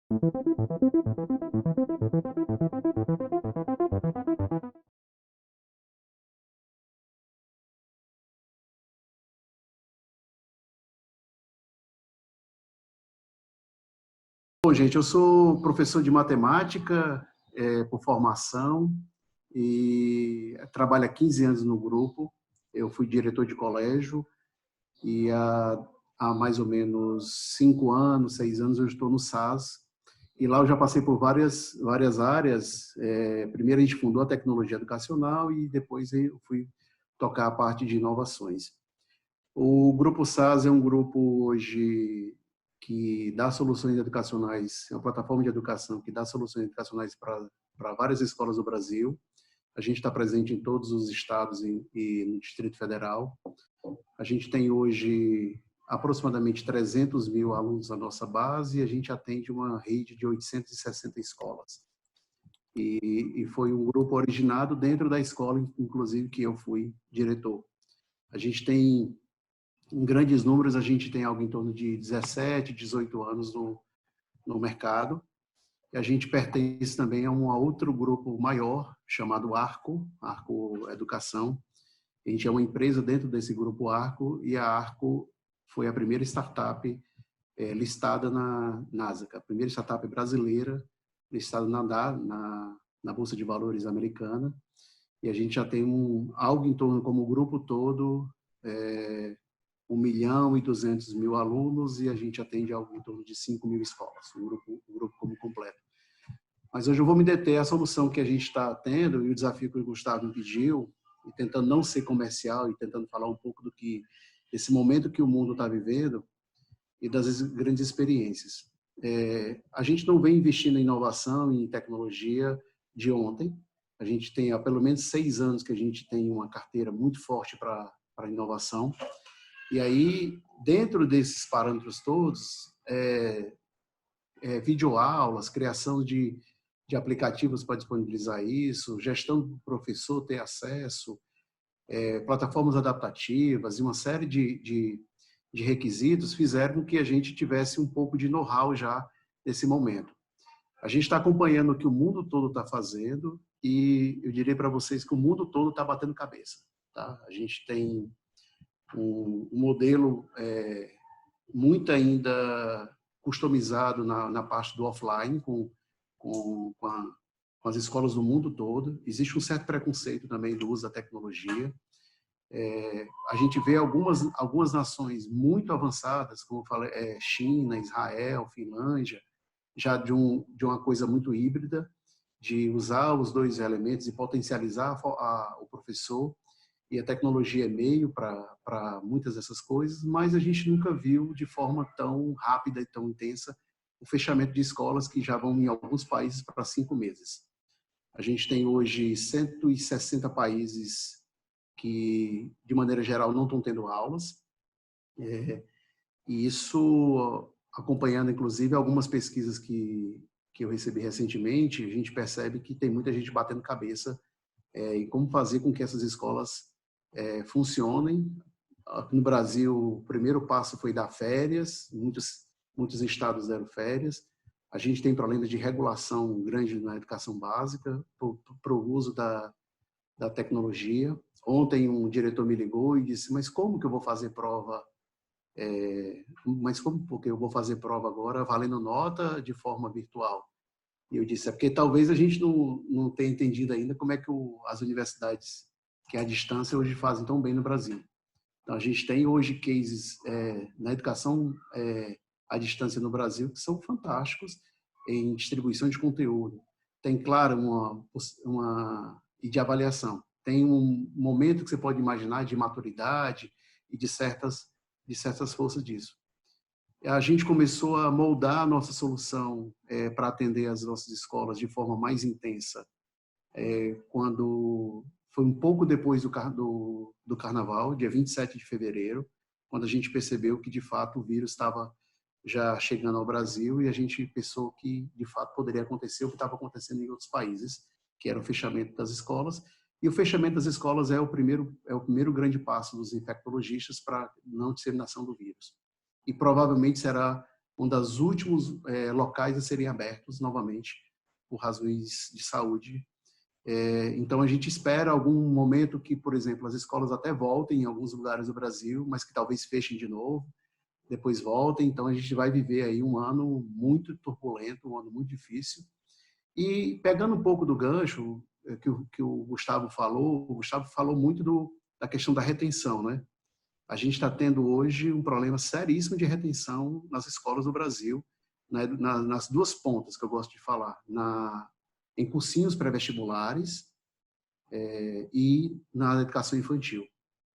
Bom, gente, eu sou professor de matemática por formação e trabalho há 15 anos no grupo. Eu fui diretor de colégio e há mais ou menos 5 anos, 6 anos eu estou no SAS. E lá eu já passei por várias áreas. Primeiro a gente fundou a tecnologia educacional e depois eu fui tocar a parte de inovações. O Grupo SAS é um grupo hoje que dá soluções educacionais, é uma plataforma de educação que dá soluções educacionais para várias escolas do Brasil. A gente está presente em todos os estados e no Distrito Federal. A gente tem hoje aproximadamente 300 mil alunos na nossa base e a gente atende uma rede de 860 escolas. E foi um grupo originado dentro da escola, inclusive, que eu fui diretor. A gente tem, em grandes números, a gente tem algo em torno de 17, 18 anos no mercado. E a gente pertence também a um outro grupo maior, chamado Arco Educação. A gente é uma empresa dentro desse grupo Arco, e a Arco foi a primeira startup listada na Nasdaq, a primeira startup brasileira listada na Bolsa de Valores americana. E a gente já tem algo em torno, como o grupo todo, 1.200.000 alunos, e a gente atende algo em torno de 5 mil escolas, o grupo como completo. Mas hoje eu vou me deter à solução que a gente está tendo e o desafio que o Gustavo me pediu, e tentando não ser comercial e tentando falar um pouco desse momento que o mundo está vivendo e das grandes experiências. A gente não vem investindo em inovação e em tecnologia de ontem. A gente tem há pelo menos 6 anos que a gente tem uma carteira muito forte para inovação. E aí, dentro desses parâmetros todos, videoaulas, criação de aplicativos para disponibilizar isso, gestão do professor ter acesso, plataformas adaptativas e uma série de requisitos fizeram com que a gente tivesse um pouco de know-how já nesse momento. A gente está acompanhando o que o mundo todo está fazendo e eu diria para vocês que o mundo todo está batendo cabeça. Tá? A gente tem um modelo muito ainda customizado na parte do offline com as escolas do mundo todo. Existe um certo preconceito também do uso da tecnologia. A gente vê algumas nações muito avançadas, como eu falei, China, Israel, Finlândia, já de uma coisa muito híbrida, de usar os dois elementos e potencializar o professor, e a tecnologia é meio para muitas dessas coisas, mas a gente nunca viu de forma tão rápida e tão intensa o fechamento de escolas que já vão em alguns países para 5 meses. A gente tem hoje 160 países que, de maneira geral, não estão tendo aulas, e isso, acompanhando, inclusive, algumas pesquisas que eu recebi recentemente, a gente percebe que tem muita gente batendo cabeça em como fazer com que essas escolas funcionem. Aqui no Brasil, o primeiro passo foi dar férias, muitos estados deram férias. A gente tem problemas de regulação grande na educação básica, para o uso da tecnologia. Ontem um diretor me ligou e disse, mas como que eu vou fazer prova? Porque eu vou fazer prova agora valendo nota de forma virtual? E eu disse, porque talvez a gente não tenha entendido ainda como é que as universidades, que é à distância, hoje fazem tão bem no Brasil. Então, a gente tem hoje cases na educação à distância no Brasil que são fantásticos em distribuição de conteúdo. Tem, claro, e de avaliação. Tem um momento que você pode imaginar de maturidade e de certas forças disso. A gente começou a moldar a nossa solução para atender as nossas escolas de forma mais intensa quando foi um pouco depois do Carnaval, dia 27 de fevereiro, quando a gente percebeu que, de fato, o vírus estava já chegando ao Brasil e a gente pensou que, de fato, poderia acontecer o que estava acontecendo em outros países, que era o fechamento das escolas. E o fechamento das escolas é o primeiro grande passo dos infectologistas para a não disseminação do vírus. E provavelmente será um dos últimos locais a serem abertos novamente por razões de saúde. Então, a gente espera algum momento que, por exemplo, as escolas até voltem em alguns lugares do Brasil, mas que talvez fechem de novo, depois voltem. Então, a gente vai viver aí um ano muito turbulento, um ano muito difícil. E pegando um pouco do gancho que o Gustavo falou, o Gustavo falou muito da questão da retenção, né? A gente está tendo hoje um problema seríssimo de retenção nas escolas do Brasil, né, nas duas pontas que eu gosto de falar, em cursinhos pré-vestibulares e na educação infantil.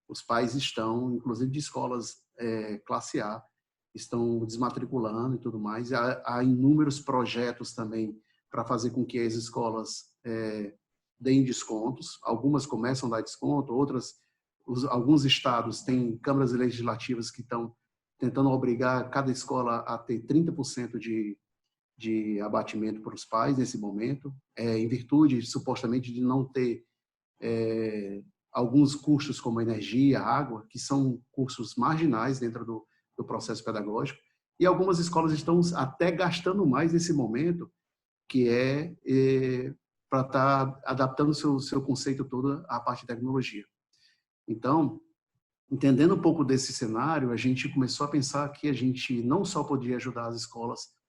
Os pais estão, inclusive de escolas classe A, estão desmatriculando e tudo mais. Há inúmeros projetos também para fazer com que as escolas deem descontos. Algumas começam a dar desconto, outras, alguns estados têm câmaras legislativas que estão tentando obrigar cada escola a ter 30% de abatimento para os pais nesse momento, em virtude, supostamente, de não ter alguns custos como energia, água, que são custos marginais dentro do processo pedagógico, e algumas escolas estão até gastando mais nesse momento, que para estar adaptando o seu conceito todo à parte de tecnologia. Então, entendendo um pouco desse cenário, a gente começou a pensar que a gente não só poderia ajudar as escolas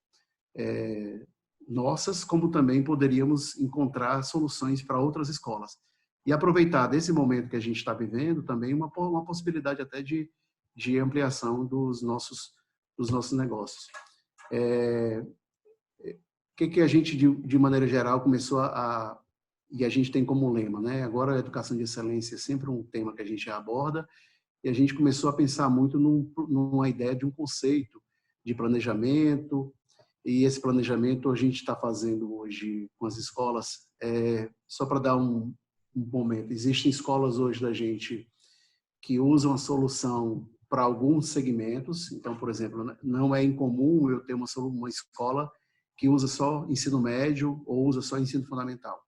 nossas, como também poderíamos encontrar soluções para outras escolas. E aproveitar desse momento que a gente está vivendo também uma possibilidade até de ampliação dos nossos negócios. O que a gente, de maneira geral, começou e a gente tem como lema, né? Agora a educação de excelência é sempre um tema que a gente aborda, e a gente começou a pensar muito numa ideia de um conceito de planejamento, e esse planejamento a gente está fazendo hoje com as escolas. Só para dar um momento, existem escolas hoje da gente que usam a solução para alguns segmentos. Então, por exemplo, não é incomum eu ter uma escola que usa só ensino médio ou usa só ensino fundamental.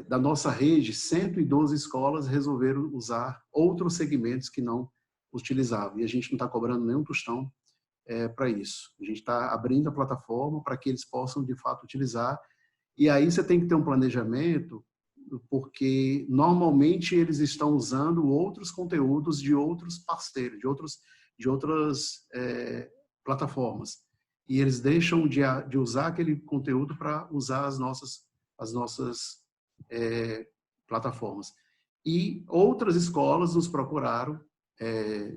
Da nossa rede, 112 escolas resolveram usar outros segmentos que não utilizavam. E a gente não está cobrando nenhum tostão para isso. A gente está abrindo a plataforma para que eles possam, de fato, utilizar. E aí você tem que ter um planejamento, porque normalmente eles estão usando outros conteúdos de outros parceiros, de outras plataformas. E eles deixam de usar aquele conteúdo para usar as nossas plataformas. E outras escolas nos procuraram,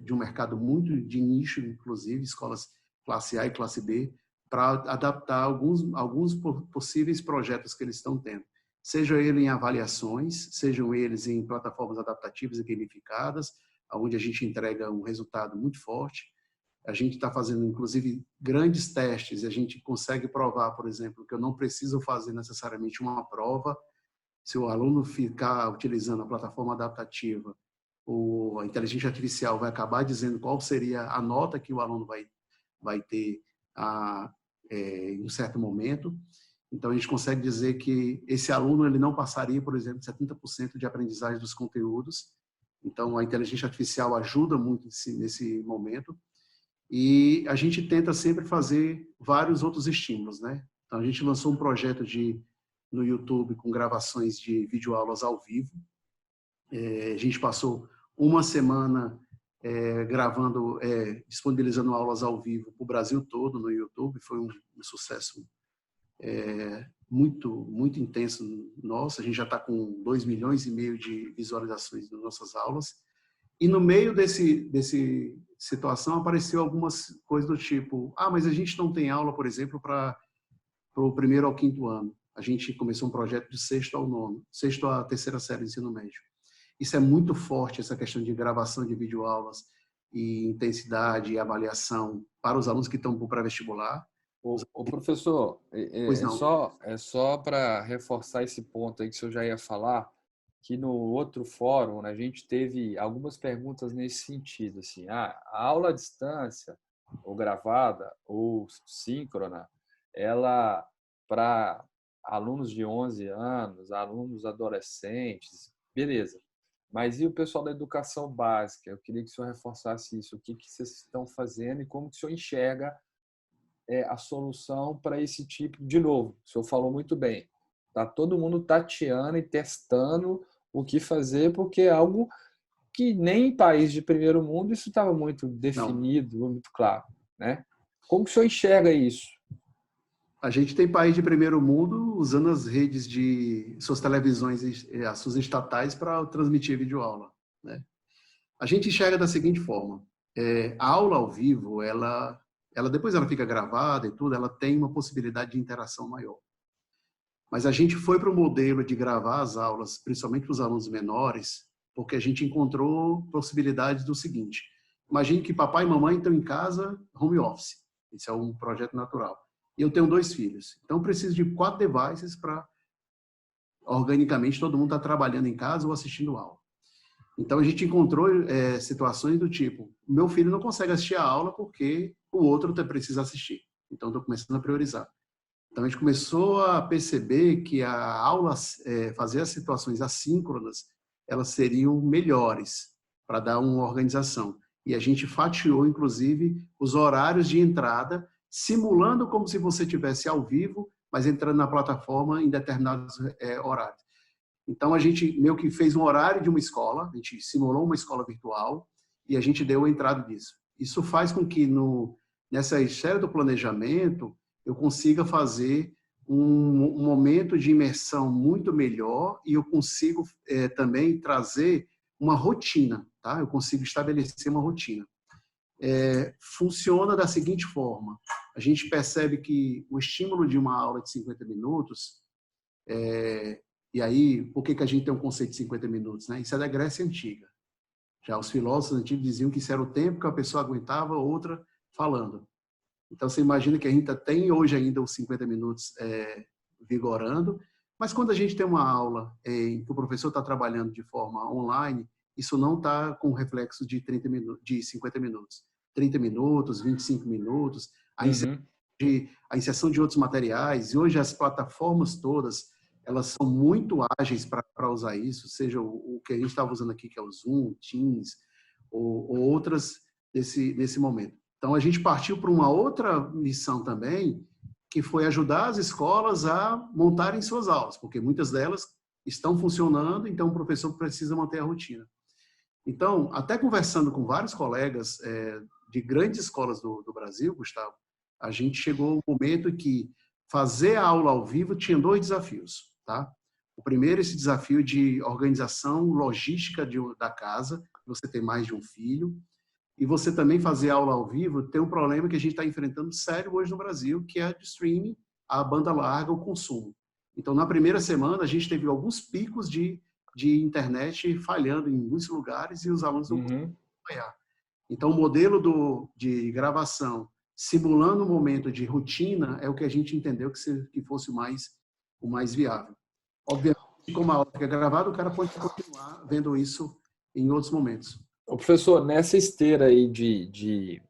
de um mercado muito de nicho, inclusive, escolas classe A e classe B, para adaptar alguns possíveis projetos que eles estão tendo. Sejam eles em avaliações, sejam eles em plataformas adaptativas e gamificadas, onde a gente entrega um resultado muito forte. A gente está fazendo, inclusive, grandes testes, e a gente consegue provar, por exemplo, que eu não preciso fazer necessariamente uma prova. Se o aluno ficar utilizando a plataforma adaptativa, a inteligência artificial vai acabar dizendo qual seria a nota que o aluno vai ter em um certo momento. Então, a gente consegue dizer que esse aluno ele não passaria, por exemplo, 70% de aprendizagem dos conteúdos. Então, a inteligência artificial ajuda muito nesse momento. E a gente tenta sempre fazer vários outros estímulos, né? Então, a gente lançou um projeto no YouTube com gravações de videoaulas ao vivo. A gente passou uma semana gravando, disponibilizando aulas ao vivo para o Brasil todo no YouTube. Foi um sucesso muito, muito intenso nosso. A gente já está com 2,5 milhões de visualizações nas nossas aulas. E no meio desse situação apareceu algumas coisas do tipo, mas a gente não tem aula, por exemplo, para o primeiro ao quinto ano. A gente começou um projeto de sexto ao nono, sexto à terceira série de ensino médio. Isso é muito forte, essa questão de gravação de videoaulas e intensidade e avaliação para os alunos que estão para o pré-vestibular. O professor, Pois não. é só para reforçar esse ponto aí que o senhor já ia falar, que no outro fórum, né, a gente teve algumas perguntas nesse sentido, assim, a aula à distância, ou gravada, ou síncrona, ela, para alunos de 11 anos, alunos adolescentes, beleza. Mas e o pessoal da educação básica? Eu queria que o senhor reforçasse isso. O que vocês estão fazendo e como que o senhor enxerga a solução para esse tipo, de novo, o senhor falou muito bem, tá todo mundo tateando e testando o que fazer, porque é algo que nem em país de primeiro mundo isso estava muito Não. definido, muito claro, né? Como que o senhor enxerga isso? A gente tem país de primeiro mundo usando as redes de suas televisões, as suas estatais para transmitir videoaula, né? A gente enxerga da seguinte forma: a aula ao vivo, ela depois ela fica gravada e tudo, ela tem uma possibilidade de interação maior. Mas a gente foi para o modelo de gravar as aulas, principalmente para os alunos menores, porque a gente encontrou possibilidades do seguinte: imagine que papai e mamãe estão em casa, home office. Isso é um projeto natural. E eu tenho 2 filhos. Então, eu preciso de 4 devices para, organicamente, todo mundo estar trabalhando em casa ou assistindo aula. Então, a gente encontrou situações do tipo: meu filho não consegue assistir a aula porque o outro precisa assistir. Então, estou começando a priorizar. Então, a gente começou a perceber que a aula, fazer as situações assíncronas, elas seriam melhores para dar uma organização. E a gente fatiou, inclusive, os horários de entrada, simulando como se você estivesse ao vivo, mas entrando na plataforma em determinados horários. Então, a gente meio que fez um horário de uma escola, a gente simulou uma escola virtual e a gente deu a entrada disso. Isso faz com que, nessa esfera do planejamento, eu consiga fazer um momento de imersão muito melhor e eu consigo também trazer uma rotina, tá? Eu consigo estabelecer uma rotina. Funciona da seguinte forma: a gente percebe que o estímulo de uma aula de 50 minutos, e aí, por que a gente tem um conceito de 50 minutos, né? Isso é da Grécia Antiga. Já os filósofos antigos diziam que isso era o tempo que a pessoa aguentava outra falando. Então, você imagina que a gente tem hoje ainda os 50 minutos vigorando, mas quando a gente tem uma aula em que o professor está trabalhando de forma online, isso não está com reflexo de 30 minutos, de 50 minutos. 30 minutos, 25 minutos, Uhum. a inserção de outros materiais, e hoje as plataformas todas, elas são muito ágeis para usar isso, seja o que a gente estava usando aqui, que é o Zoom, Teams, ou outras nesse momento. Então, a gente partiu para uma outra missão também, que foi ajudar as escolas a montarem suas aulas, porque muitas delas estão funcionando, então o professor precisa manter a rotina. Então, até conversando com vários colegas de grandes escolas do Brasil, Gustavo, a gente chegou ao momento em que fazer a aula ao vivo tinha 2 desafios, tá? O primeiro, esse desafio de organização logística da casa, você tem mais de um filho, e você também fazer aula ao vivo tem um problema que a gente está enfrentando sério hoje no Brasil, que é de streaming, a banda larga, o consumo. Então, na primeira semana, a gente teve alguns picos de internet falhando em muitos lugares e os alunos não conseguiam Uhum. acompanhar. Então, o modelo de gravação, simulando um momento de rotina, é o que a gente entendeu que fosse o mais viável. Obviamente, como a aula fica gravada, o cara pode continuar vendo isso em outros momentos. Ô, professor, nessa esteira aí de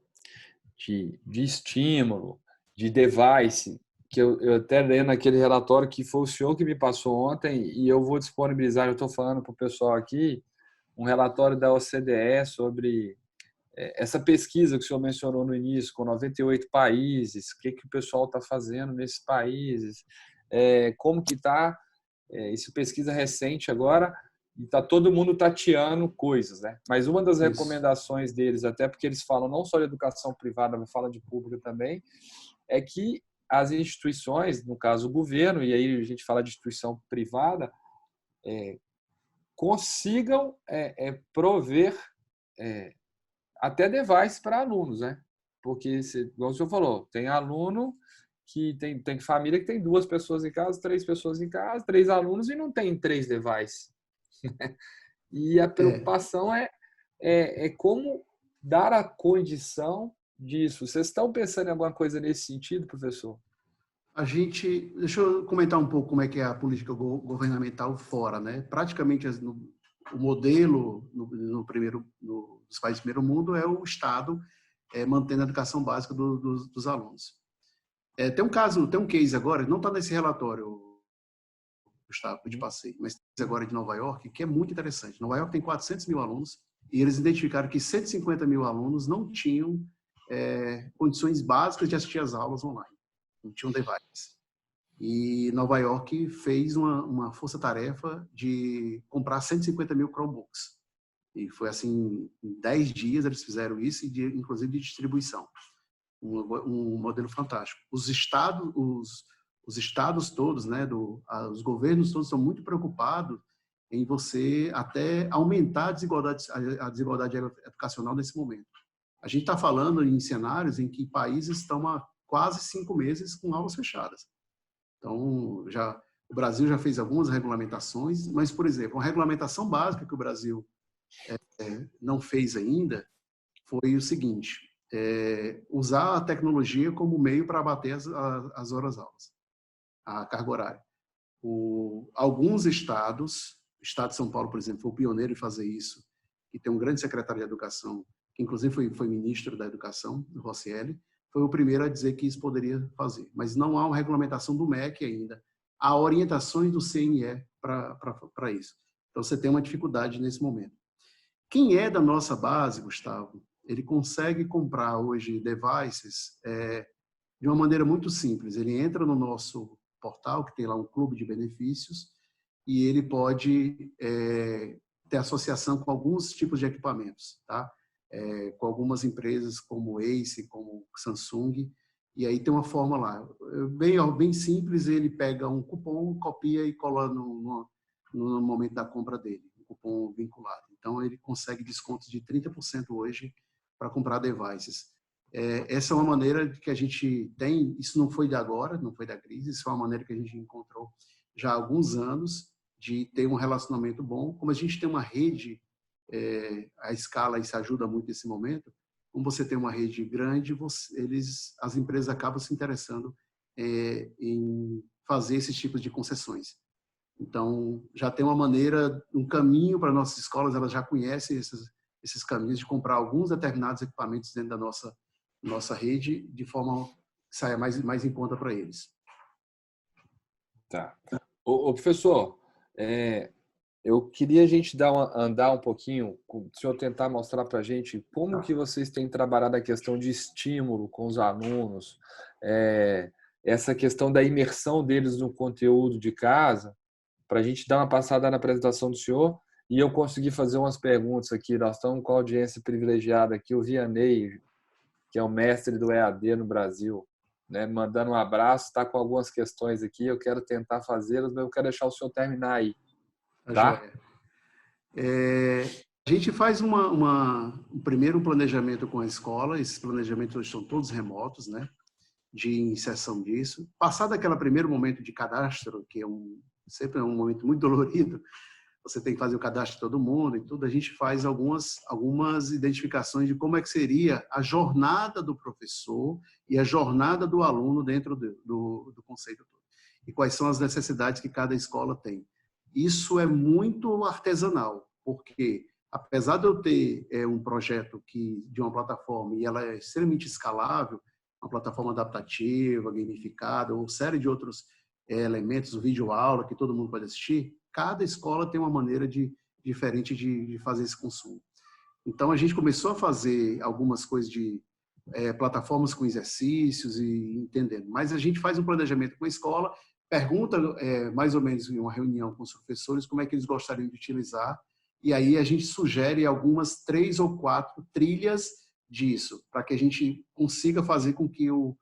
estímulo, de device, que eu até lendo aquele relatório que foi o senhor que me passou ontem, e eu vou disponibilizar, eu estou falando para o pessoal aqui, um relatório da OCDE sobre essa pesquisa que o senhor mencionou no início, com 98 países, o que, que o pessoal está fazendo nesses países, como que está, isso pesquisa recente agora, e está todo mundo tateando coisas, né? Mas uma das Isso. recomendações deles, até porque eles falam não só de educação privada, mas falam de pública também, é que as instituições, no caso o governo, e aí a gente fala de instituição privada, consigam prover até device para alunos, né? Porque, como o senhor falou, tem aluno que tem família que tem 2 pessoas em casa, 3 pessoas em casa, 3 alunos e não tem 3 devices. E a É, preocupação é como dar a condição disso. Vocês estão pensando em alguma coisa nesse sentido, professor? deixa eu comentar um pouco como é que é a política governamental fora, né? Praticamente o modelo dos países do primeiro mundo é o Estado mantendo a educação básica dos alunos. Tem um case agora, não está nesse relatório, Gustavo, que eu te Uhum. passei, mas tem agora de Nova York, que é muito interessante. Nova York tem 400 mil alunos e eles identificaram que 150 mil alunos não tinham condições básicas de assistir às aulas online. Não tinha um device. E Nova York fez uma força-tarefa de comprar 150 mil Chromebooks. E foi assim, em 10 dias eles fizeram isso, e inclusive de distribuição. Um modelo fantástico. Os estados todos, né, os governos todos estão muito preocupados em você até aumentar a desigualdade educacional nesse momento. A gente está falando em cenários em que países estão há quase 5 meses com aulas fechadas. Então, o Brasil já fez algumas regulamentações, mas, por exemplo, uma regulamentação básica que o Brasil não fez ainda foi o seguinte: usar a tecnologia como meio para abater as horas-aulas, a carga horária. Alguns estados, o estado de São Paulo, por exemplo, foi o pioneiro em fazer isso, e tem um grande secretário de educação, que inclusive foi ministro da educação, do Rosselli, foi o primeiro a dizer que isso poderia fazer. Mas não há uma regulamentação do MEC ainda. Há orientações do CNE para isso. Então, você tem uma dificuldade nesse momento. Quem é da nossa base, Gustavo, ele consegue comprar hoje devices de uma maneira muito simples. Ele entra no nosso portal, que tem lá um clube de benefícios, e ele pode ter associação com alguns tipos de equipamentos, tá? Com algumas empresas como Ace, como Samsung, e aí tem uma forma lá. Bem simples, ele pega um cupom, copia e cola no momento da compra dele, um cupom vinculado. Então, ele consegue descontos de 30% hoje para comprar devices. Essa é uma maneira que a gente tem, isso não foi de agora, não foi da crise, isso é uma maneira que a gente encontrou já há alguns anos de ter um relacionamento bom. Como a gente tem uma rede, a escala isso ajuda muito nesse momento, como você tem uma rede grande, as empresas acabam se interessando em fazer esses tipos de concessões. Então, já tem uma maneira, um caminho para nossas escolas, elas já conhecem esses caminhos de comprar alguns determinados equipamentos dentro da nossa rede, de forma que saia mais em conta para eles. Tá. Ô, professor, eu queria a gente andar um pouquinho, o senhor tentar mostrar para a gente como que vocês têm trabalhado a questão de estímulo com os alunos, essa questão da imersão deles no conteúdo de casa, para a gente dar uma passada na apresentação do senhor e eu conseguir fazer umas perguntas aqui. Nós estamos com a audiência privilegiada aqui, o Vianney, que é o mestre do EAD no Brasil, né, mandando um abraço, está com algumas questões aqui, eu quero tentar fazê-las, mas eu quero deixar o senhor terminar aí, tá? A gente faz um primeiro planejamento com a escola, esses planejamentos hoje são todos remotos, né, de inserção disso. Passado aquele primeiro momento de cadastro, que sempre é um momento muito dolorido, você tem que fazer o cadastro de todo mundo e tudo, a gente faz algumas identificações de como é que seria a jornada do professor e a jornada do aluno dentro do conceito todo. E quais são as necessidades que cada escola tem. Isso é muito artesanal, porque apesar de eu ter um projeto de uma plataforma e ela é extremamente escalável, uma plataforma adaptativa, gamificada, ou série de outros elementos, vídeo aula que todo mundo pode assistir, cada escola tem uma maneira diferente de fazer esse consumo. Então, a gente começou a fazer algumas coisas de plataformas com exercícios e entendendo. Mas a gente faz um planejamento com a escola, pergunta mais ou menos em uma reunião com os professores como é que eles gostariam de utilizar, e aí a gente sugere algumas 3 ou 4 trilhas disso, para que a gente consiga fazer com que os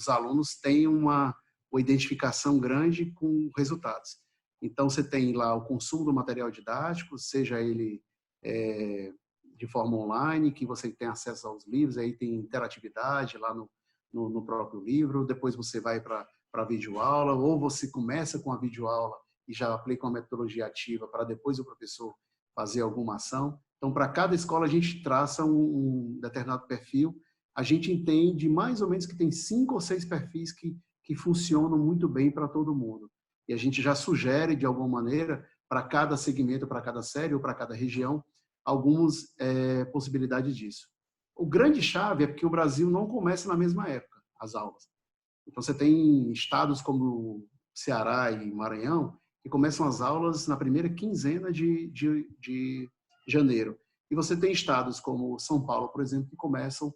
alunos tenham uma identificação grande com resultados. Então, você tem lá o consumo do material didático, seja ele de forma online, que você tem acesso aos livros, aí tem interatividade lá no próprio livro, depois você vai para a videoaula, ou você começa com a videoaula e já aplica uma metodologia ativa para depois o professor fazer alguma ação. Então, para cada escola, a gente traça um determinado perfil. A gente entende mais ou menos que tem 5 ou 6 perfis que funcionam muito bem para todo mundo. E a gente já sugere, de alguma maneira, para cada segmento, para cada série ou para cada região, algumas possibilidades disso. O grande chave é porque o Brasil não começa na mesma época, as aulas. Então, você tem estados como Ceará e Maranhão que começam as aulas na primeira quinzena de janeiro. E você tem estados como São Paulo, por exemplo, que começam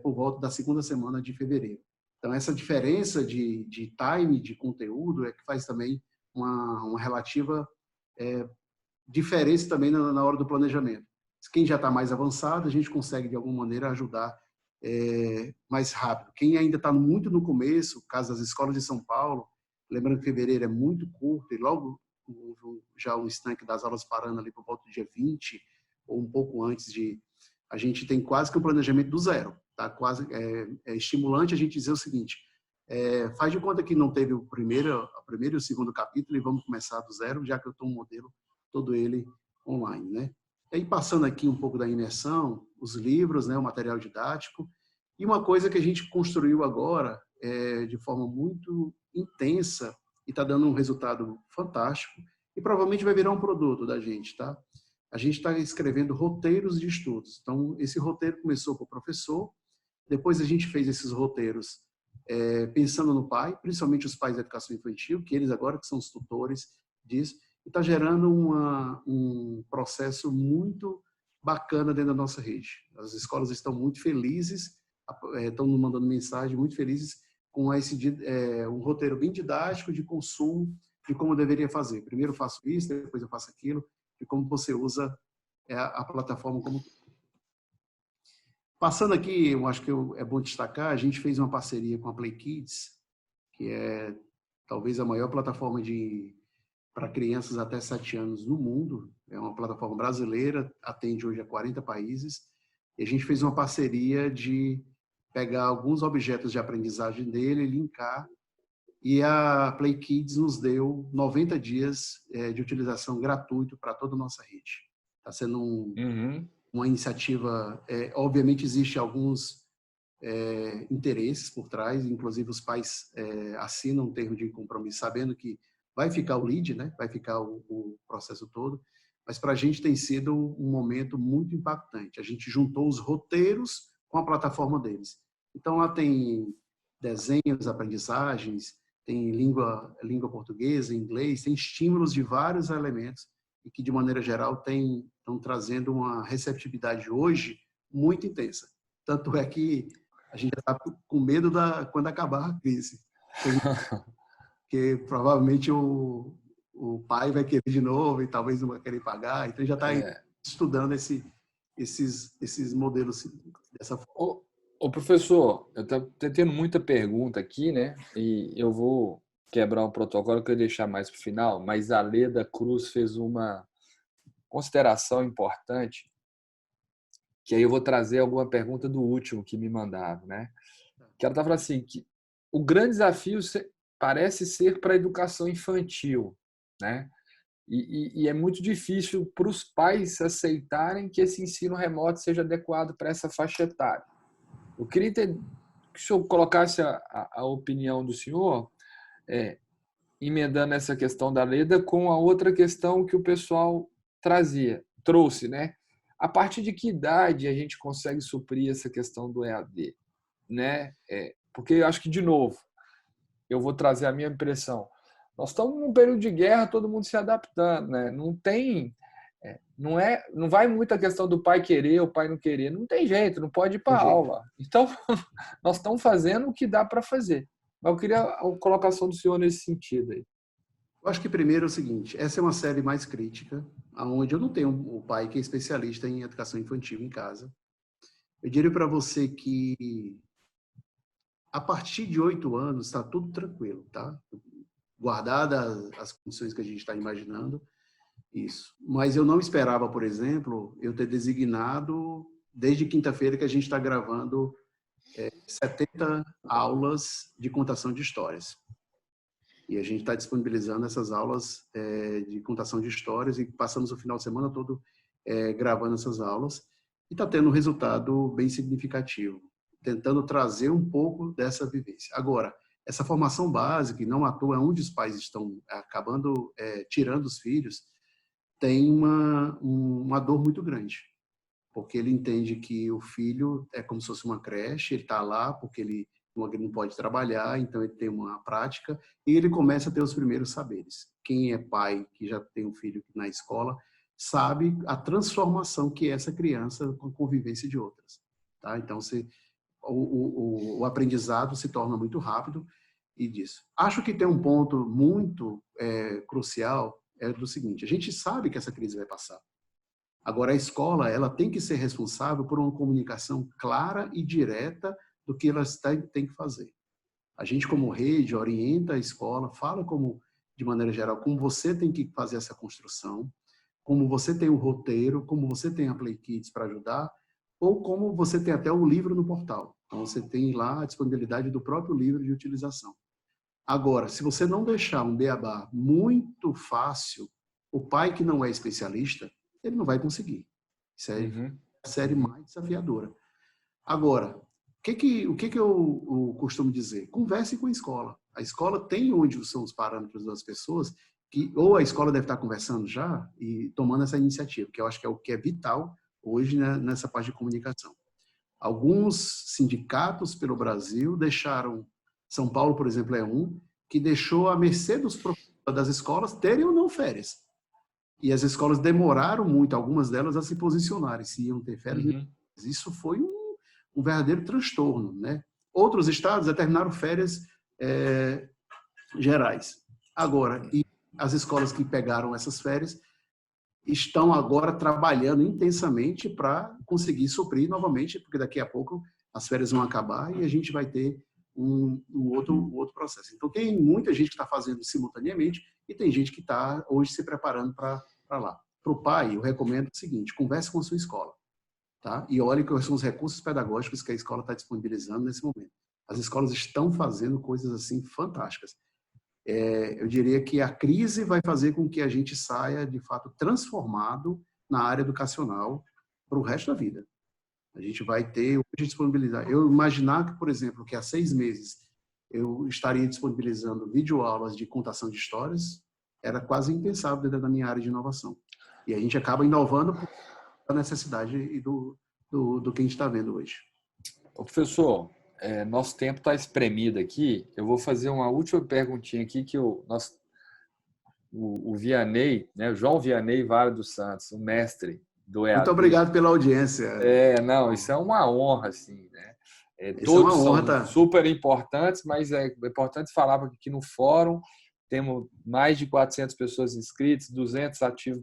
por volta da segunda semana de fevereiro. Então, essa diferença de time, de conteúdo, é que faz também uma relativa diferença também na hora do planejamento. Quem já está mais avançado, a gente consegue, de alguma maneira, ajudar mais rápido. Quem ainda está muito no começo, caso das escolas de São Paulo, lembrando que fevereiro é muito curto, e logo já um estanque das aulas parando ali por volta do dia 20, ou um pouco antes de... A gente tem quase que um planejamento do zero. Tá? Quase, é estimulante a gente dizer o seguinte, faz de conta que não teve o primeiro e o segundo capítulo e vamos começar do zero, já que eu estou um modelo todo ele online, né? E aí, passando aqui um pouco da imersão, os livros, né, o material didático, e uma coisa que a gente construiu agora de forma muito intensa e está dando um resultado fantástico e provavelmente vai virar um produto da gente, tá? A gente está escrevendo roteiros de estudos. Então, esse roteiro começou com o professor, depois a gente fez esses roteiros pensando no pai, principalmente os pais da educação infantil, que eles agora que são os tutores disso, e está gerando um processo muito bacana dentro da nossa rede. As escolas estão muito felizes, estão nos mandando mensagem, muito felizes com um roteiro bem didático de consumo, de como deveria fazer. Primeiro eu faço isso, depois eu faço aquilo, e como você usa a plataforma como... Passando aqui, eu acho que é bom destacar, a gente fez uma parceria com a Play Kids, que é talvez a maior plataforma para crianças até 7 anos no mundo. É uma plataforma brasileira, atende hoje a 40 países. E a gente fez uma parceria de pegar alguns objetos de aprendizagem dele, linkar, e a Play Kids nos deu 90 dias de utilização gratuito para toda a nossa rede. Está sendo uma iniciativa, obviamente existe alguns interesses por trás, inclusive os pais assinam um termo de compromisso sabendo que vai ficar o lead, né? Vai ficar o processo todo, mas para a gente tem sido um momento muito impactante. A gente juntou os roteiros com a plataforma deles. Então lá tem desenhos, aprendizagens, tem língua portuguesa, inglês, tem estímulos de vários elementos e que de maneira geral estão trazendo uma receptividade hoje muito intensa. Tanto é que a gente já está com medo quando acabar a crise. Porque provavelmente o pai vai querer de novo e talvez não vai querer pagar. Então, já está estudando esses modelos dessa forma. Ô professor, eu estou tendo muita pergunta aqui, né? E eu vou quebrar um protocolo que eu ia deixar mais para o final, mas a Leda Cruz fez uma consideração importante, que aí eu vou trazer alguma pergunta do último que me mandaram, né? Que ela está falando assim, que o grande desafio parece ser para a educação infantil, né? E é muito difícil para os pais aceitarem que esse ensino remoto seja adequado para essa faixa etária. Eu queria que o senhor colocasse a opinião do senhor, emendando essa questão da Leda com a outra questão que o pessoal trouxe, né? A partir de que idade a gente consegue suprir essa questão do EAD, né? Porque eu acho que, de novo, eu vou trazer a minha impressão. Nós estamos num período de guerra, todo mundo se adaptando, né? Não vai muita questão do pai querer ou pai não querer. Não tem jeito, não pode ir para a aula. Então, nós estamos fazendo o que dá para fazer. Mas eu queria a colocação do senhor nesse sentido aí. Eu acho que primeiro é o seguinte, essa é uma série mais crítica, onde eu não tenho o pai que é especialista em educação infantil em casa. Eu diria para você que a partir de 8 anos está tudo tranquilo, tá? Guardadas as condições que a gente está imaginando, isso. Mas eu não esperava, por exemplo, eu ter designado, desde quinta-feira que a gente está gravando 70 aulas de contação de histórias. E a gente está disponibilizando essas aulas de contação de histórias e passamos o final de semana todo gravando essas aulas e está tendo um resultado bem significativo, tentando trazer um pouco dessa vivência. Agora, essa formação básica, e não à toa onde os pais estão acabando tirando os filhos, tem uma dor muito grande, porque ele entende que o filho é como se fosse uma creche, ele está lá porque ele não pode trabalhar, então ele tem uma prática e ele começa a ter os primeiros saberes. Quem é pai que já tem um filho na escola sabe a transformação que é essa criança com a convivência de outras. Tá? Então, o aprendizado se torna muito rápido e disso. Acho que tem um ponto muito crucial, é do seguinte: a gente sabe que essa crise vai passar. Agora, a escola ela tem que ser responsável por uma comunicação clara e direta do que ela tem que fazer. A gente, como rede, orienta a escola, fala como, de maneira geral, como você tem que fazer essa construção, como você tem o roteiro, como você tem a Play Kids para ajudar, ou como você tem até o livro no portal. Então, você tem lá a disponibilidade do próprio livro de utilização. Agora, se você não deixar um beabá muito fácil, o pai que não é especialista, ele não vai conseguir. Isso é a série mais desafiadora. Agora, o que eu costumo dizer? Converse com a escola. A escola tem onde são os parâmetros das pessoas, ou a escola deve estar conversando já e tomando essa iniciativa, que eu acho que é o que é vital hoje, né, nessa parte de comunicação. Alguns sindicatos pelo Brasil deixaram, São Paulo, por exemplo, é um, que deixou à mercê das escolas terem ou não férias. E as escolas demoraram muito, algumas delas, a se posicionarem, se iam ter férias. Isso foi um verdadeiro transtorno, né? Outros estados determinaram férias gerais. Agora, e as escolas que pegaram essas férias estão agora trabalhando intensamente para conseguir suprir novamente, porque daqui a pouco as férias vão acabar e a gente vai ter um outro processo. Então, tem muita gente que está fazendo simultaneamente e tem gente que está hoje se preparando para lá. Para o pai, eu recomendo o seguinte: converse com a sua escola, tá? E olhe quais são os recursos pedagógicos que a escola está disponibilizando nesse momento. As escolas estão fazendo coisas assim fantásticas. Eu diria que a crise vai fazer com que a gente saia, de fato, transformado na área educacional para o resto da vida. A gente vai ter hoje disponibilizar. Eu imaginar que, por exemplo, que há 6 meses eu estaria disponibilizando videoaulas de contação de histórias, era quase impensável dentro da minha área de inovação. E a gente acaba inovando por a necessidade e do que a gente está vendo hoje. Ô, professor, nosso tempo está espremido aqui. Eu vou fazer uma última perguntinha aqui que o Vianney, né, o João Vianney Vale dos Santos, o mestre do EAD. Muito obrigado pela audiência. Não, isso é uma honra, assim, né? Todos são super importantes, mas é importante falar porque aqui no fórum temos mais de 400 pessoas inscritas, 200 ativos,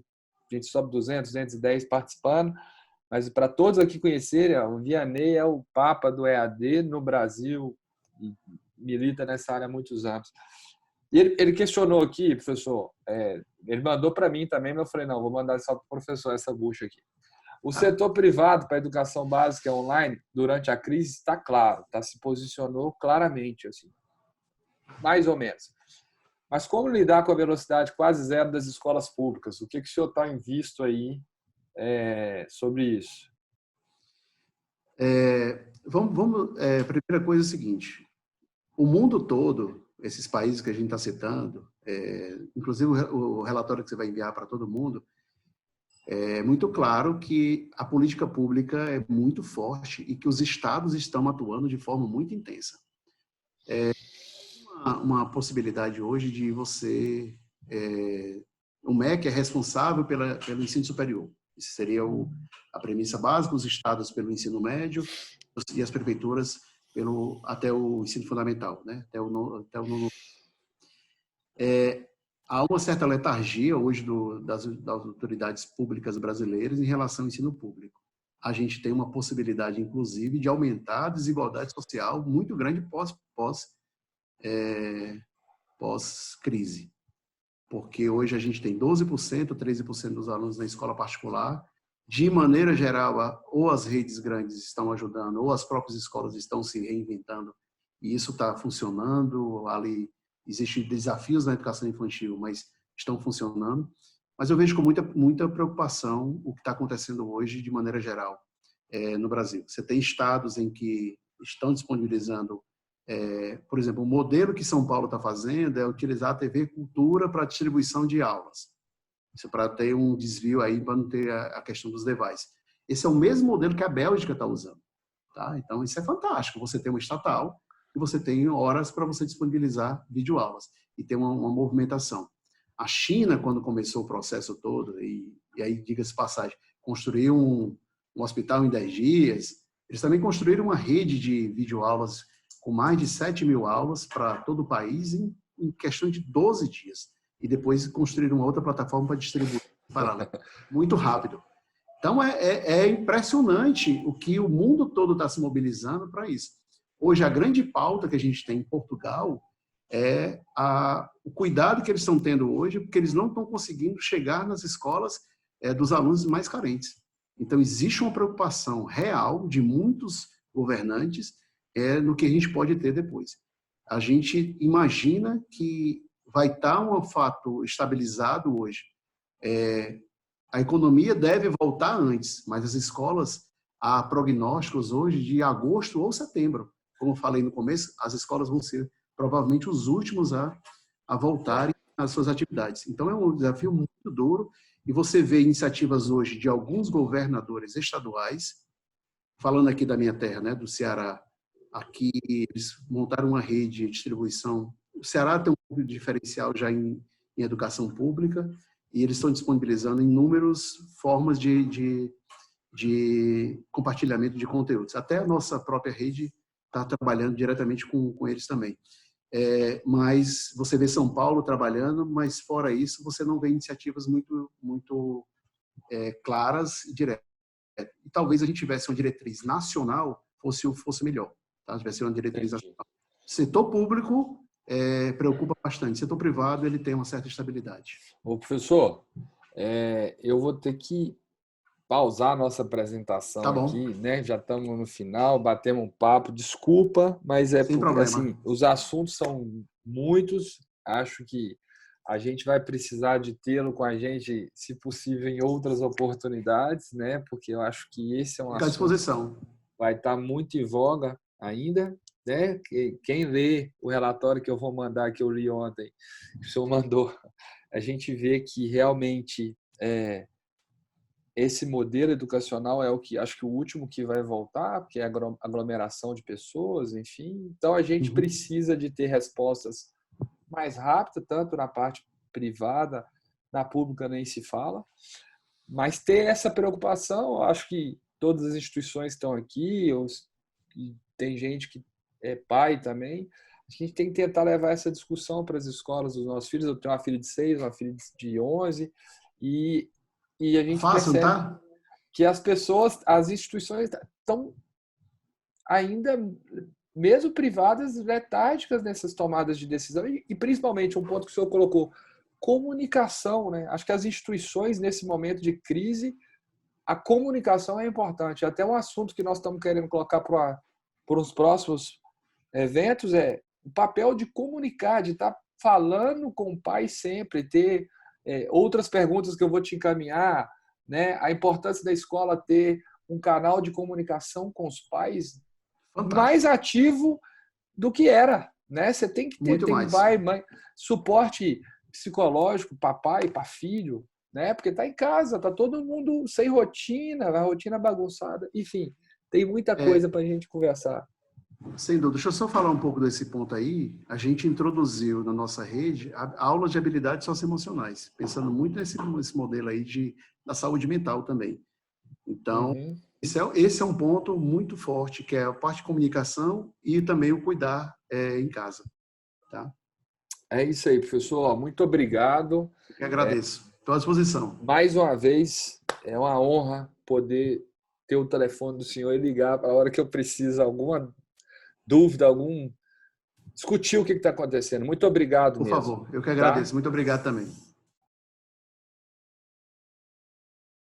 a gente sobe 200, 210 participando, mas para todos aqui conhecerem, o Vianney é o papa do EAD no Brasil e milita nessa área há muitos anos. E ele questionou aqui, professor, ele mandou para mim também, mas eu falei, não, vou mandar só para o professor essa bucha aqui. O setor privado para a educação básica online, durante a crise, está claro, se posicionou claramente, assim, mais ou menos. Mas como lidar com a velocidade quase zero das escolas públicas? O que o senhor está em visto aí sobre isso? Primeira coisa é o seguinte: o mundo todo, esses países que a gente está citando, inclusive o relatório que você vai enviar para todo mundo, é muito claro que a política pública é muito forte e que os estados estão atuando de forma muito intensa. Uma possibilidade hoje de você... o MEC é responsável pelo ensino superior. Isso seria a premissa básica, os estados pelo ensino médio e as prefeituras até o ensino fundamental, né? até o nono. Há uma certa letargia hoje das autoridades públicas brasileiras em relação ao ensino público. A gente tem uma possibilidade, inclusive, de aumentar a desigualdade social muito grande pós-crise. Porque hoje a gente tem 12%, 13% dos alunos na escola particular. De maneira geral, ou as redes grandes estão ajudando, ou as próprias escolas estão se reinventando, e isso está funcionando. Ali existem desafios na educação infantil, mas estão funcionando. Mas eu vejo com muita preocupação o que está acontecendo hoje, de maneira geral, no Brasil. Você tem estados em que estão disponibilizando, por exemplo, o modelo que São Paulo está fazendo é utilizar a TV Cultura para distribuição de aulas. Isso para ter um desvio aí, para não ter a questão dos devices. Esse é o mesmo modelo que a Bélgica está usando. Tá? Então, isso é fantástico. Você tem uma estatal e você tem horas para você disponibilizar videoaulas e ter uma movimentação. A China, quando começou o processo todo, e e aí, diga-se passagem, construir um hospital em 10 dias, eles também construíram uma rede de videoaulas com mais de 7.000 aulas para todo o país em questão de 12 dias. E depois construíram uma outra plataforma para distribuir em paralelo. Muito rápido. Então, é impressionante o que o mundo todo está se mobilizando para isso. Hoje, a grande pauta que a gente tem em Portugal é o cuidado que eles estão tendo hoje, porque eles não estão conseguindo chegar nas escolas dos alunos mais carentes. Então, existe uma preocupação real de muitos governantes no que a gente pode ter depois. A gente imagina que vai estar um fato estabilizado hoje. A economia deve voltar antes, mas as escolas, há prognósticos hoje de agosto ou setembro. Como eu falei no começo, as escolas vão ser provavelmente os últimos a voltarem às suas atividades. Então, é um desafio muito duro. E você vê iniciativas hoje de alguns governadores estaduais, falando aqui da minha terra, né, do Ceará, aqui eles montaram uma rede de distribuição. O Ceará tem um diferencial já em educação pública e eles estão disponibilizando inúmeras formas de compartilhamento de conteúdos. Até a nossa própria rede está trabalhando diretamente com eles também. Mas você vê São Paulo trabalhando, mas fora isso você não vê iniciativas muito claras e diretas. E talvez a gente tivesse uma diretriz nacional fosse melhor. Tá? Tivesse uma diretriz nacional. Setor público preocupa bastante. Setor privado ele tem uma certa estabilidade. Ô, professor, eu vou ter que pausar a nossa apresentação Tá bom. aqui, né? Já estamos no final, batemos um papo. Desculpa, mas Sem problema. assim, os assuntos são muitos. Acho que a gente vai precisar de tê-lo com a gente, se possível, em outras oportunidades, né? Porque eu acho que esse é um Fica à disposição. vai estar muito em voga ainda, né? Quem lê o relatório que eu vou mandar, que eu li ontem, que o senhor mandou, a gente vê que realmente esse modelo educacional é o que acho que o último que vai voltar, porque é aglomeração de pessoas, enfim. Então a gente precisa de ter respostas mais rápidas, tanto na parte privada, na pública nem se fala, mas ter essa preocupação, eu acho que todas as instituições estão aqui, tem gente que é pai também, a gente tem que tentar levar essa discussão para as escolas dos nossos filhos. Eu tenho uma filha de 6, uma filha de 11, e a gente percebe que as pessoas, as instituições estão ainda, mesmo privadas, letárgicas nessas tomadas de decisão e principalmente um ponto que o senhor colocou, comunicação, né? Acho que as instituições, nesse momento de crise, a comunicação é importante. Até um assunto que nós estamos querendo colocar para os próximos eventos o papel de comunicar, de estar falando com o pai sempre, ter outras perguntas que eu vou te encaminhar, né? A importância da escola ter um canal de comunicação com os pais mais ativo do que era, né? Você tem que ter pai, mãe, suporte psicológico, papai para filho, né? Porque está em casa, está todo mundo sem rotina, a rotina bagunçada, enfim, tem muita coisa para a gente conversar. Sem dúvida. Deixa eu só falar um pouco desse ponto aí. A gente introduziu na nossa rede aulas de habilidades socioemocionais, pensando muito nesse modelo aí da saúde mental também. Então, esse é um ponto muito forte, que é a parte de comunicação e também o cuidar em casa. Tá? É isso aí, professor. Muito obrigado. Eu que agradeço. Estou à disposição. Mais uma vez, é uma honra poder ter o telefone do senhor e ligar a hora que eu preciso, alguma dúvida, discutir o que está acontecendo. Muito obrigado mesmo. Por favor, eu que agradeço. Tá? Muito obrigado também.